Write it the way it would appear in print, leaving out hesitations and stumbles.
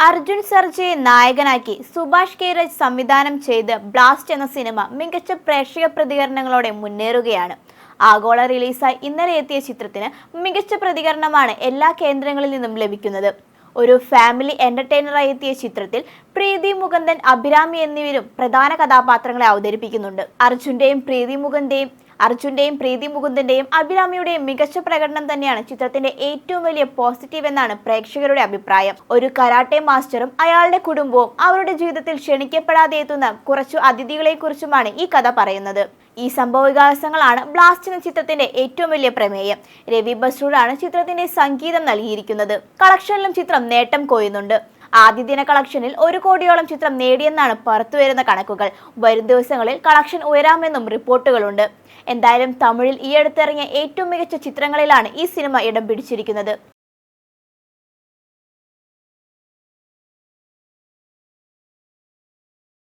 അർജുൻ സർജയെ നായകനാക്കി സുഭാഷ് കെ രാജ് സംവിധാനം ചെയ്ത് ബ്ലാസ്റ്റ് എന്ന സിനിമ മികച്ച പ്രേക്ഷക പ്രതികരണങ്ങളോടെ മുന്നേറുകയാണ്. ആഗോള റിലീസായി ഇന്നലെ എത്തിയ ചിത്രത്തിന് മികച്ച പ്രതികരണമാണ് എല്ലാ കേന്ദ്രങ്ങളിൽ നിന്നും ലഭിക്കുന്നത്. ഒരു ഫാമിലി എന്റർടൈനറായി എത്തിയ ചിത്രത്തിൽ പ്രീതി മുകുന്ദൻ, അഭിരാമി എന്നിവരും പ്രധാന കഥാപാത്രങ്ങളെ അവതരിപ്പിക്കുന്നുണ്ട്. അർജുന്റെയും പ്രീതി മുകുന്ദന്റെയും അഭിരാമിയുടെയും മികച്ച പ്രകടനം തന്നെയാണ് ചിത്രത്തിന്റെ ഏറ്റവും വലിയ പോസിറ്റീവ് എന്നാണ് പ്രേക്ഷകരുടെ അഭിപ്രായം. ഒരു കരാട്ടെ മാസ്റ്ററും അയാളുടെ കുടുംബവും അവരുടെ ജീവിതത്തിൽ ക്ഷണിക്കപ്പെടാതെ എത്തുന്ന കുറച്ചു അതിഥികളെ കുറിച്ചുമാണ് ഈ കഥ പറയുന്നത്. ഈ സംഭവവികാസങ്ങളാണ് ബ്ലാസ്റ്റ് എന്ന ചിത്രത്തിന്റെ ഏറ്റവും വലിയ പ്രമേയം. രവി ബസ്രൂറാണ് ചിത്രത്തിന്റെ സംഗീതം നൽകിയിരിക്കുന്നത്. കളക്ഷനിലും ചിത്രം നേട്ടം കൊയ്യുന്നുണ്ട്. ആദ്യ ദിന കളക്ഷനിൽ 1 കോടിയോളം ചിത്രം നേടിയെന്നാണ് പുറത്തുവരുന്ന കണക്കുകൾ. വരും ദിവസങ്ങളിൽ കളക്ഷൻ ഉയരാമെന്നും റിപ്പോർട്ടുകളുണ്ട്. എന്തായാലും തമിഴിൽ ഈ അടുത്തിറങ്ങിയ ഏറ്റവും മികച്ച ചിത്രങ്ങളിലാണ് ഈ സിനിമ ഇടം പിടിച്ചിരിക്കുന്നത്.